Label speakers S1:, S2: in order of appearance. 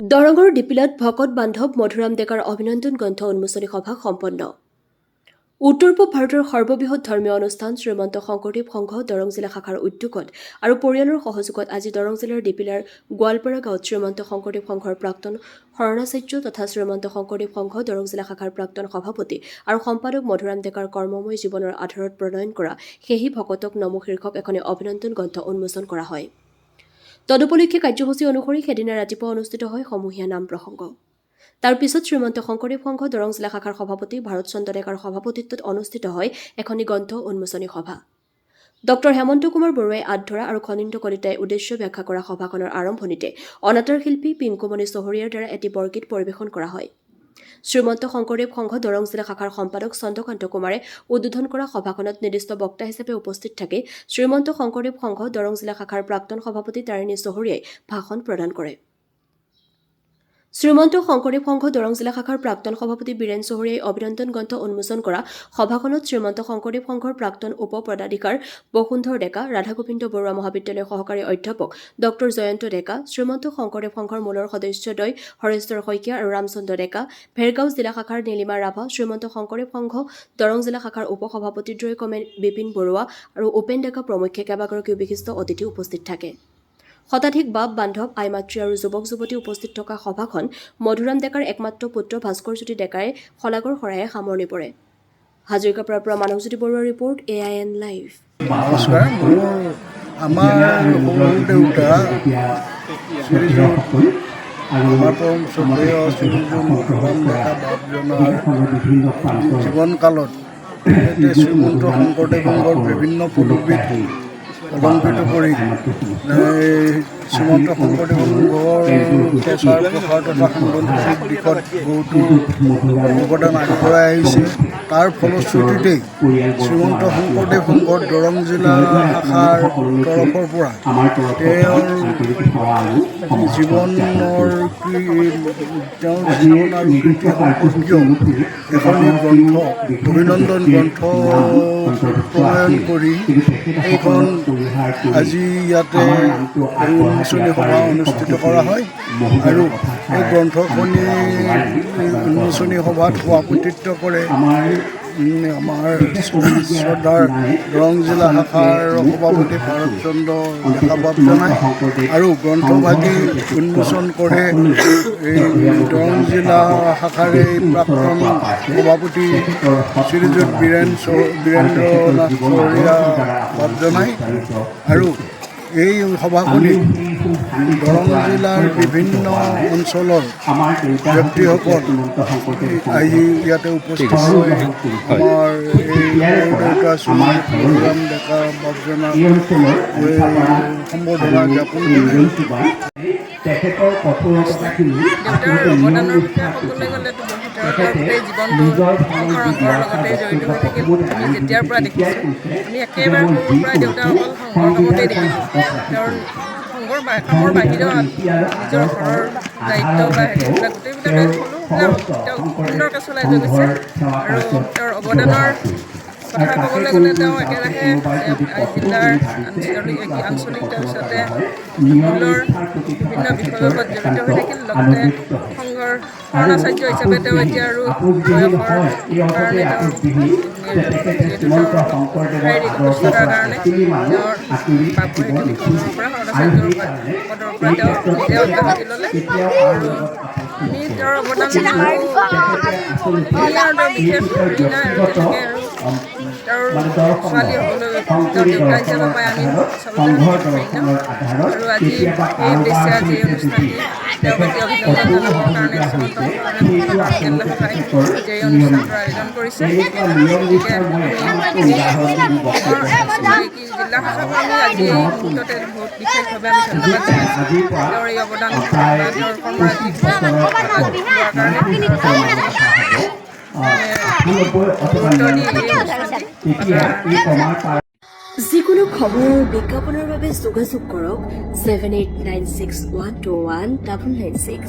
S1: দৰঙৰ ডিপিলাত ভকত বান্ধৱ মধুৰাম ডেকাৰ অভিনন্দন গ্ৰন্থ উন্মোচনী সভা সম্পন্ন। উত্তৰ পূব ভাৰতৰ সৰ্ববৃহৎ ধৰ্মীয় অনুষ্ঠান শ্ৰীমন্ত শংকৰদেৱ সংঘ দৰং জিলা শাখাৰ উদ্যোগত আৰু পৰিয়ালৰ সহযোগত আজি দৰং জিলাৰ ডিপিলাৰ গোৱালপাৰা গাঁৱত শ্ৰীমন্ত শংকৰদেৱ সংঘৰ প্ৰাক্তন শৰণাচাৰ্য তথা শ্ৰীমন্ত শংকৰদেৱ সংঘ দৰং জিলা শাখাৰ প্ৰাক্তন সভাপতি আৰু সম্পাদক মধুৰাম ডেকাৰ কৰ্মময় জীৱনৰ আধাৰত প্ৰণয়ন কৰা সেহি ভকতক নমো শীৰ্ষক এখনি অভিনন্দন গ্ৰন্থ উন্মোচন কৰা হয়। তদুপলক্ষে কাৰ্যসূচী অনুসৰি সেদিনা ৰাতিপুৱা অনুষ্ঠিত হয় সমূহীয়া নাম প্ৰসংগ। তাৰ পিছত শ্ৰীমন্ত শংকৰদেৱ সংঘ দৰং জিলা শাখাৰ সভাপতি ভাৰত চন্দ্ৰ ডেকাৰ সভাপতিত্বত অনুষ্ঠিত হয় এখনি গ্ৰন্থ উন্মোচনী সভা। ডক্টৰ হেমন্ত কুমাৰ বৰুৱাই আধৰা আৰু খনীন্দ্ৰ কলিতাই উদ্দেশ্য ব্যাখ্যা কৰা সভাখনৰ আৰম্ভণিতে অনাতাঁৰ শিল্পী পিংকুমণি চহৰীয়াৰ দ্বাৰা এটি বৰগীত পৰিৱেশন কৰা হয়। শ্ৰীমন্ত শংকৰদেৱ সংঘ দৰং জিলা শাখাৰ সম্পাদক চন্দ্ৰকান্ত কুমাৰে উদ্বোধন কৰা সভাখনত নিৰ্দিষ্ট বক্তা হিচাপে উপস্থিত থাকি শ্ৰীমন্ত শংকৰদেৱ সংঘ দৰং জিলা শাখাৰ প্ৰাক্তন সভাপতি তাৰিণী চহৰীয়াই ভাষণ প্ৰদান কৰে। শ্ৰীমন্ত শংকৰদেৱ সংঘ দৰং জিলা শাখাৰ প্ৰাক্তন সভাপতি বীৰেন চহৰীয়াই অভিনন্দন গ্ৰন্থ উন্মোচন কৰা সভাখনত শ্ৰীমন্ত শংকৰদেৱ সংঘৰ প্ৰাক্তন উপ পদাধিকাৰ বসুন্ধৰ ডেকা, ৰাধা গোবিন্দ বৰুৱা মহাবিদ্যালয়ৰ সহকাৰী অধ্যাপক ডক্টৰ জয়ন্ত ডেকা, শ্ৰীমন্ত শংকৰদেৱ সংঘৰ মূলৰ সদস্যদ্বয় হৰেশ্বৰ শইকীয়া আৰু ৰামচন্দ্ৰ ডেকা, ভেৰগাঁও জিলা শাখাৰ নীলিমা ৰাভা, শ্ৰীমন্ত শংকৰদেৱ সংঘ দৰং জিলা শাখাৰ উপ সভাপতিদ্বয় ক্ৰমে বিপিন বৰুৱা আৰু উপেন ডেকা প্ৰমুখ্যে কেইবাগৰাকীও বিশিষ্ট অতিথি উপস্থিত থাকে। শতাধিক বাপ বান্ধৱ আই মাতৃ আৰু যুৱক যুৱতী উপস্থিত থকা সভাখন মধুৰাম ডেকাৰ একমাত্ৰ পুত্ৰ ভাস্কৰজ্যোতি ডেকাই শলাগৰ শৰায়ে সামৰণি পৰে। হাজৰিকাপাৰাৰ পৰা মানৱজ্যোতি বৰুৱাৰ ৰিপৰ্ট AIN লাইভ।
S2: নমস্কাৰ, আমাৰ সৰু দেউতা আমাৰ পৰম শ্ৰদ্ধেয় শ্ৰীযুত মধুৰাম ডেকা বাপজনাৰ জীৱনকালত শ্ৰীমন্ত শংকৰদেৱ সংঘৰ বিভিন্ন পদবীত অলংকৃত কৰি শ্ৰীমন্ত শংকৰদেৱ সংঘৰ প্ৰচাৰ প্ৰসাৰ তথা সাংগঠনিক দিশত বহুতো অৱদান আগবঢ়াই আহিছে। তাৰ ফলশ্ৰুতিতেই শ্ৰীমন্ত শংকৰদেৱ সংঘৰ দৰং জিলা শাখাৰ তৰফৰ পৰা তেওঁৰ জীৱনৰ আৰু কীৰ্তি সম্পৰ্কীয় এখনি গ্ৰন্থ অভিনন্দন গ্ৰন্থ প্ৰণয়ন কৰি এইখন আজি ইয়াতে উন্মোচনী সভা অনুষ্ঠিত কৰা হয় আৰু এই গ্ৰন্থখনি উন্মোচনী সভাত সভাপতিত্ব কৰে আমাৰ শ্ৰদ্ধাৰ দৰং জিলা শাখাৰ সভাপতি ভাৰত চন্দ্ৰ ডেকা বাপজনাই আৰু গ্ৰন্থভাগী উন্মোচন কৰে এই দৰং জিলা শাখাৰ এই প্ৰাক্তন সভাপতি শ্ৰীযুত বীৰেন্দ্ৰনাথ চহৰীয়া বাপজনাই আৰু এই সভাখনিত দৰং জিলাৰ বিভিন্ন অঞ্চলৰ ব্যক্তিসকল আহি ইয়াতে উপস্থিত হৈ আমাৰ এই দেউতা শ্ৰীমন্ত মধুৰাম ডেকা বাপজনাক সম্বৰ্ধনা জ্ঞাপন কৰে।
S3: তেখেতৰ কঠোৰতাখিনি
S4: দেউতাৰ অৱদানৰ বিষয়ে ক'বলৈ গ'লেতো গোটেই জীৱনটো সংঘৰ লগতে জড়িত হৈ থাকিল। আমি যেতিয়াৰ পৰা দেখিছোঁ, আমি একেবাৰে সৰুৰ পৰাই দেউতাক অকল সংঘৰ কামতেই দেখিছোঁ। তেওঁৰ সংঘৰ কামৰ বাহিৰেও নিজৰ ঘৰৰ দায়িত্ব বা হেৰিবিলাক গোটেইবিলাক তেওঁ সুন্দৰকৈ চলাই লৈ গৈছে আৰু তেওঁৰ অৱদানৰ কথা ক'বলৈ গ'লে তেওঁ একেৰাহে জিলাৰ আঞ্চলিক তাৰপিছতে মূলৰ বিভিন্ন বিষয়ৰ লগত জড়িত হৈ থাকিল। লগতে সংঘৰ শৰণাচাৰ্য হিচাপে তেওঁ এতিয়া আৰু বয়সৰ কাৰণে যিহেতু তেওঁৰ শাৰীৰিক অসুস্থতাৰ কাৰণে তেওঁৰ বাপুৰে কৰ্মৰ পৰা শৰণাচাৰ্যৰ পদৰ পৰা তেওঁ নিজে অব্যাহতি ল'লে আৰু আমি তেওঁৰ অৱদান বিশেষ নাই আৰু তেনেকৈ আৰু তেওঁৰ ছোৱালীসকলক তেওঁৰ দেউতা হিচাপে পাই আমি আচলতে আৰু আজি এই উদ্দেশ্যে আজি এই অনুষ্ঠানটি তেওঁৰ প্ৰতি অভিনন্দন জনাবৰ কাৰণে শ্ৰীমন্ত জিলা শাখাই এই অনুষ্ঠানটোৰ আয়োজন কৰিছে। গতিকে জিলা শাখাক আমি আজি এই মুহূৰ্ততে বহুত বিশেষভাৱে আমি ধন্যবাদ জনাইছোঁ তেওঁৰ এই অৱদান বা তেওঁৰ কৰ্মৰাজিক লোৱাৰ কাৰণে।
S1: যিকোনো খবৰ আৰু বিজ্ঞাপনৰ বাবে যোগাযোগ কৰক 7896121996।